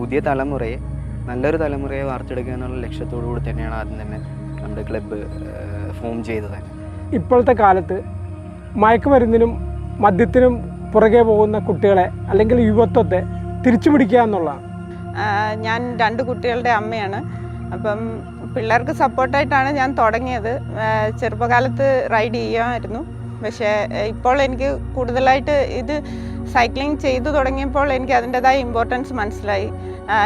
പുതിയ തലമുറയെ നല്ലൊരു തലമുറയെ വാർത്തെടുക്കുക എന്നുള്ള ലക്ഷ്യത്തോടു കൂടി തന്നെയാണ് ആദ്യം തന്നെ നമ്മുടെ ക്ലബ്ബ് ഫോം ചെയ്തത് തന്നെ. ഇപ്പോഴത്തെ കാലത്ത് മയക്കുമരുന്നിനും മദ്യത്തിനും പുറകെ പോകുന്ന കുട്ടികളെ അല്ലെങ്കിൽ യുവത്വത്തെ തിരിച്ചു പിടിക്കുക എന്നുള്ളതാണ്. ഞാൻ 2 കുട്ടികളുടെ അമ്മയാണ്. അപ്പം പിള്ളേർക്ക് സപ്പോർട്ടായിട്ടാണ് ഞാൻ തുടങ്ങിയത്. ചെറുപ്പകാലത്ത് റൈഡ് ചെയ്യുമായിരുന്നു. പക്ഷേ ഇപ്പോൾ എനിക്ക് കൂടുതലായിട്ട് ഇത് സൈക്ലിംഗ് ചെയ്തു തുടങ്ങിയപ്പോൾ എനിക്ക് അതിൻ്റെതായ ഇമ്പോർട്ടൻസ് മനസ്സിലായി.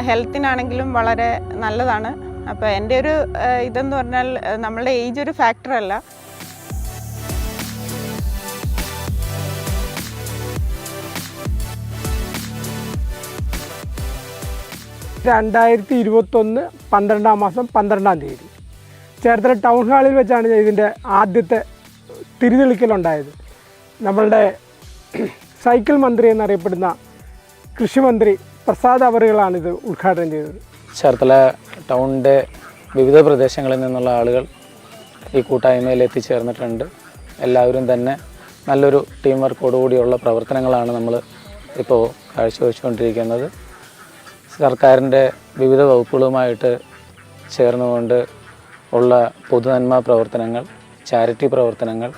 ഹെൽത്തിനാണെങ്കിലും വളരെ നല്ലതാണ്. അപ്പോൾ എൻ്റെ ഒരു ഇതെന്ന് പറഞ്ഞാൽ നമ്മളുടെ ഏജ് ഒരു ഫാക്ടറല്ല. രണ്ടായിരത്തി 2021 12-ാം മാസം 12-ാം തീയതി ചേർത്തല ടൗൺ ഹാളിൽ വെച്ചാണ് ഇതിൻ്റെ ആദ്യത്തെ തിരിതെളിക്കലുണ്ടായത്. നമ്മളുടെ സൈക്കിൾ മന്ത്രി എന്നറിയപ്പെടുന്ന കൃഷിമന്ത്രി പ്രസാദ് അവറുകളാണ് ഇത് ഉദ്ഘാടനം ചെയ്തത്. ചേർത്തല ടൗണിൻ്റെ വിവിധ പ്രദേശങ്ങളിൽ നിന്നുള്ള ആളുകൾ ഈ കൂട്ടായ്മയിൽ എത്തിച്ചേർന്നിട്ടുണ്ട്. എല്ലാവരും തന്നെ നല്ലൊരു ടീം വർക്കോടുകൂടിയുള്ള പ്രവർത്തനങ്ങളാണ് നമ്മൾ ഇപ്പോൾ കാഴ്ചവെച്ചുകൊണ്ടിരിക്കുന്നത്. സർക്കാരിൻ്റെ വിവിധ വകുപ്പുകളുമായിട്ട് ചേർന്നുകൊണ്ട് ഉള്ള പൊതുനന്മ പ്രവർത്തനങ്ങൾ, ചാരിറ്റി പ്രവർത്തനങ്ങൾ,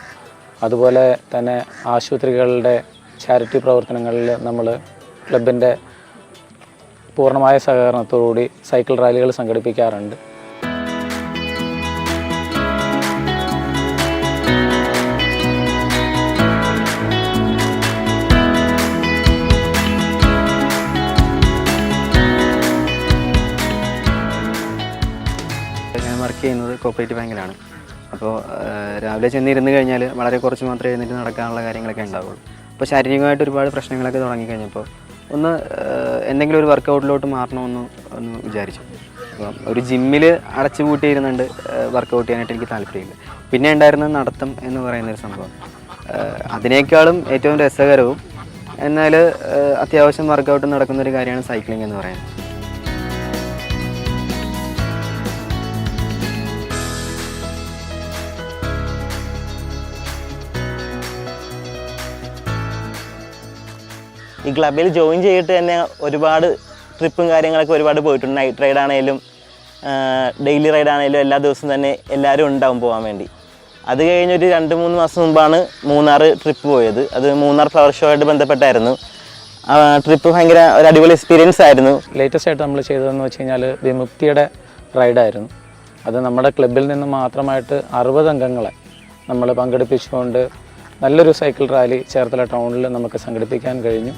അതുപോലെ തന്നെ ആശുപത്രികളുടെ ചാരിറ്റി പ്രവർത്തനങ്ങളിൽ നമ്മൾ ക്ലബിൻ്റെ പൂർണ്ണമായ സഹകരണത്തോടുകൂടി സൈക്കിൾ റാലികൾ സംഘടിപ്പിക്കാറുണ്ട്. ഞാൻ വർക്ക് ചെയ്യുന്നത് കോപ്പറേറ്റീവ് ബാങ്കിലാണ്. അപ്പോൾ രാവിലെ ചെന്നിരുന്ന് കഴിഞ്ഞാൽ വളരെ കുറച്ച് മാത്രമേ എഴുന്നേറ്റ് നടക്കാനുള്ള കാര്യങ്ങളൊക്കെ ഉണ്ടാവുള്ളൂ. അപ്പോൾ ശാരീരികമായിട്ട് ഒരുപാട് പ്രശ്നങ്ങളൊക്കെ തുടങ്ങിക്കഴിഞ്ഞപ്പോൾ ഒന്ന് എന്തെങ്കിലും ഒരു വർക്കൗട്ടിലോട്ട് മാറണമെന്ന് വിചാരിച്ചു. അപ്പം ഒരു ജിമ്മിൽ അടച്ചു പൂട്ടിയിരുന്നുണ്ട് വർക്കൗട്ട് ചെയ്യാനായിട്ട് എനിക്ക് താല്പര്യമില്ല. പിന്നെ ഉണ്ടായിരുന്നത് നടത്തം എന്ന് പറയുന്നൊരു സംഭവം. അതിനേക്കാളും ഏറ്റവും രസകരവും എന്നാൽ അത്യാവശ്യം വർക്കൗട്ട് നടക്കുന്നൊരു കാര്യമാണ് സൈക്ലിംഗ് എന്ന് പറയുന്നത്. ഈ ക്ലബിൽ ജോയിൻ ചെയ്തിട്ട് തന്നെ ഒരുപാട് ട്രിപ്പും കാര്യങ്ങളൊക്കെ ഒരുപാട് പോയിട്ടുണ്ട്. നൈറ്റ് റൈഡ് ആണെങ്കിലും ഡെയിലി റൈഡ് ആണെങ്കിലും എല്ലാ ദിവസവും തന്നെ എല്ലാവരും ഉണ്ടാവും പോകാൻ വേണ്ടി. അത് കഴിഞ്ഞൊരു 2-3 മാസം മുമ്പാണ് മൂന്നാർ ട്രിപ്പ് പോയത്. അത് മൂന്നാർ ഫ്ലവർ ഷോ ആയിട്ട് ബന്ധപ്പെട്ടായിരുന്നു. ട്രിപ്പ് ഭയങ്കര ഒരു അടിപൊളി എക്സ്പീരിയൻസ് ആയിരുന്നു. ലേറ്റസ്റ്റ് ആയിട്ട് നമ്മൾ ചെയ്തതെന്ന് വെച്ച് കഴിഞ്ഞാൽ വിമുക്തിയുടെ റൈഡായിരുന്നു. അത് നമ്മുടെ ക്ലബിൽ നിന്ന് മാത്രമായിട്ട് 60 അംഗങ്ങളെ നമ്മൾ പങ്കെടുപ്പിച്ചുകൊണ്ട് നല്ലൊരു സൈക്കിൾ റാലി ചേർത്തല ടൗണിൽ നമുക്ക് സംഘടിപ്പിക്കാൻ കഴിഞ്ഞു.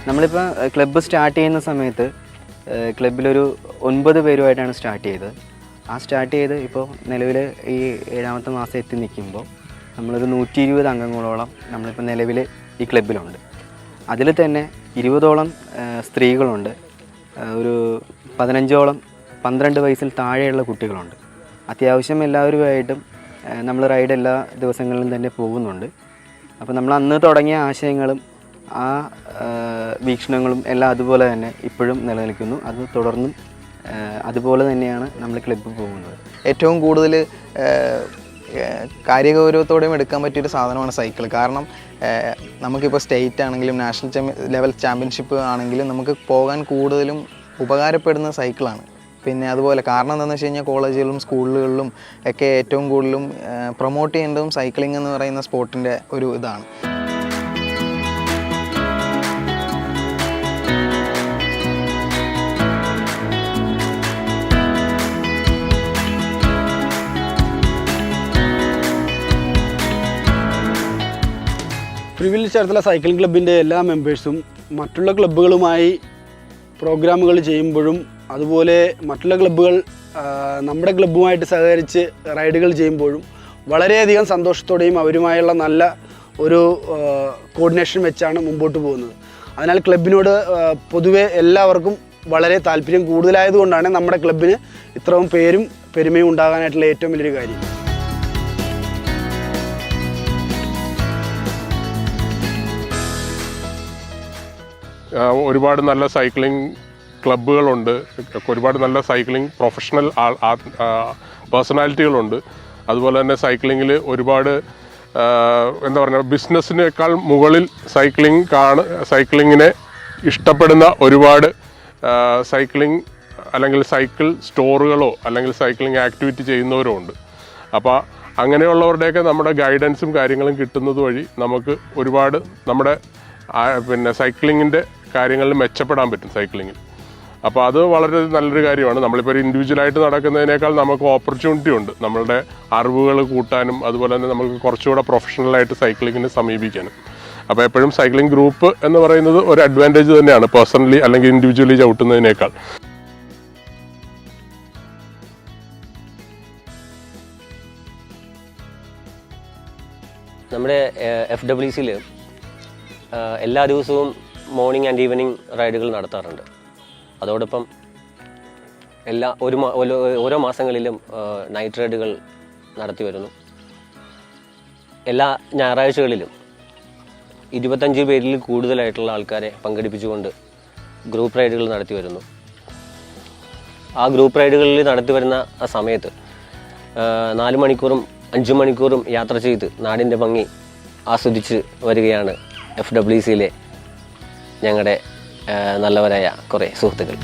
നമ്മളിപ്പോൾ ക്ലബ്ബ് സ്റ്റാർട്ട് ചെയ്യുന്ന സമയത്ത് ക്ലബിലൊരു 9 പേരുമായിട്ടാണ് സ്റ്റാർട്ട് ചെയ്തത്. സ്റ്റാർട്ട് ചെയ്ത് ഇപ്പോൾ നിലവിൽ ഈ 7ാമത്തെ മാസം എത്തി നിൽക്കുമ്പോൾ നമ്മളൊരു 120 അംഗങ്ങളോളം നമ്മളിപ്പോൾ നിലവിൽ ഈ ക്ലബിലുണ്ട്. അതിൽ തന്നെ 20ഓളം സ്ത്രീകളുണ്ട്, ഒരു 15ഓളം 12 വയസ്സിൽ താഴെയുള്ള കുട്ടികളുണ്ട്. അത്യാവശ്യം എല്ലാവരുമായിട്ടും നമ്മൾ റൈഡ് എല്ലാ ദിവസങ്ങളിലും തന്നെ പോകുന്നുണ്ട്. അപ്പോൾ നമ്മൾ അന്ന് തുടങ്ങിയ ആശയങ്ങളും ആ വീക്ഷണങ്ങളും എല്ലാം അതുപോലെ തന്നെ ഇപ്പോഴും നിലനിൽക്കുന്നു. അത് തുടർന്നും അതുപോലെ തന്നെയാണ് നമ്മൾ ക്ലബ്ബ് പോകുന്നത്. ഏറ്റവും കൂടുതൽ കാര്യഗൗരവത്തോടെയും എടുക്കാൻ പറ്റിയൊരു സാധനമാണ് സൈക്കിൾ. കാരണം നമുക്കിപ്പോൾ സ്റ്റേറ്റ് ആണെങ്കിലും നാഷണൽ ലെവൽ ചാമ്പ്യൻഷിപ്പ് ആണെങ്കിലും നമുക്ക് പോകാൻ കൂടുതലും ഉപകാരപ്പെടുന്ന സൈക്കിളാണ്. പിന്നെ അതുപോലെ കാരണം എന്താണെന്ന് വെച്ച് കഴിഞ്ഞാൽ കോളേജുകളിലും സ്കൂളുകളിലും ഒക്കെ ഏറ്റവും കൂടുതലും പ്രൊമോട്ട് ചെയ്യേണ്ടതും സൈക്ലിംഗ് എന്ന് പറയുന്ന സ്പോർട്ടിൻ്റെ ഒരു ഇതാണ്. പ്രിവിൽ ചേർത്തല സൈക്ലിംഗ് ക്ലബിൻ്റെ എല്ലാ മെമ്പേഴ്സും മറ്റുള്ള ക്ലബ്ബുകളുമായി പ്രോഗ്രാമുകൾ ചെയ്യുമ്പോഴും അതുപോലെ മറ്റുള്ള ക്ലബ്ബുകൾ നമ്മുടെ ക്ലബ്ബുമായിട്ട് സഹകരിച്ച് റൈഡുകൾ ചെയ്യുമ്പോഴും വളരെയധികം സന്തോഷത്തോടെയും അവരുമായുള്ള നല്ല ഒരു കോർഡിനേഷൻ വെച്ചാണ് മുമ്പോട്ട് പോകുന്നത്. അതിനാൽ ക്ലബിനോട് പൊതുവെ എല്ലാവർക്കും വളരെ താല്പര്യം കൂടുതലായതുകൊണ്ടാണ് നമ്മുടെ ക്ലബിന് ഇത്രയും പേരും പെരുമയും ഉണ്ടാകാനായിട്ടുള്ള ഏറ്റവും വലിയൊരു കാര്യം. ഒരുപാട് നല്ല സൈക്ലിംഗ് ക്ലബ്ബുകളുണ്ട്, ഒരുപാട് നല്ല സൈക്ലിംഗ് പ്രൊഫഷണൽ പേഴ്സണാലിറ്റികളുണ്ട്. അതുപോലെ തന്നെ സൈക്ലിങ്ങിൽ ഒരുപാട് എന്താ പറയുക, ബിസിനസ്സിനേക്കാൾ മുകളിൽ സൈക്ലിങ്ങിനെ ഇഷ്ടപ്പെടുന്ന ഒരുപാട് സൈക്ലിംഗ് അല്ലെങ്കിൽ സൈക്കിൾ സ്റ്റോറുകളോ അല്ലെങ്കിൽ സൈക്ലിംഗ് ആക്ടിവിറ്റി ചെയ്യുന്നവരോ ഉണ്ട്. അപ്പോൾ അങ്ങനെയുള്ളവരുടെയൊക്കെ നമ്മുടെ ഗൈഡൻസും കാര്യങ്ങളും കിട്ടുന്നത് വഴി നമുക്ക് ഒരുപാട് നമ്മുടെ സൈക്ലിങ്ങിൻ്റെ കാര്യങ്ങളിൽ മെച്ചപ്പെടാൻ പറ്റും സൈക്ലിങ്ങിൽ. അപ്പോൾ അത് വളരെ നല്ലൊരു കാര്യമാണ്. നമ്മളിപ്പോൾ ഒരു ഇൻഡിവിജ്വലായിട്ട് നടക്കുന്നതിനേക്കാൾ നമുക്ക് ഓപ്പർച്യൂണിറ്റി ഉണ്ട് നമ്മളുടെ അറിവുകൾ കൂട്ടാനും അതുപോലെ തന്നെ നമുക്ക് കുറച്ചുകൂടെ പ്രൊഫഷണലായിട്ട് സൈക്ലിങ്ങിനെ സമീപിക്കാനും. അപ്പോൾ എപ്പോഴും സൈക്ലിംഗ് ഗ്രൂപ്പ് എന്ന് പറയുന്നത് ഒരു അഡ്വാൻറ്റേജ് തന്നെയാണ് പേഴ്സണലി അല്ലെങ്കിൽ ഇൻഡിവിജ്വലി ചവിട്ടുന്നതിനേക്കാൾ. നമ്മുടെ FWCയിൽ എല്ലാ ദിവസവും മോർണിംഗ് ആൻഡ് ഈവനിങ് റൈഡുകൾ നടത്താറുണ്ട്. അതോടൊപ്പം ഓരോ മാസങ്ങളിലും നൈറ്റ് റൈഡുകൾ നടത്തി വരുന്നു. എല്ലാ ഞായറാഴ്ചകളിലും 25 പേരിൽ കൂടുതലായിട്ടുള്ള ആൾക്കാരെ പങ്കെടുപ്പിച്ചുകൊണ്ട് ഗ്രൂപ്പ് റൈഡുകൾ നടത്തി വരുന്നു. ആ ഗ്രൂപ്പ് റൈഡുകളിൽ നടത്തി വരുന്ന ആ സമയത്ത് 4 മണിക്കൂറും 5 മണിക്കൂറും യാത്ര ചെയ്ത് നാടിൻ്റെ ഭംഗി ആസ്വദിച്ച് വരികയാണ് FWCയിലെ ഞങ്ങളുടെ നല്ലവരായ കുറേ സുഹൃത്തുക്കൾ.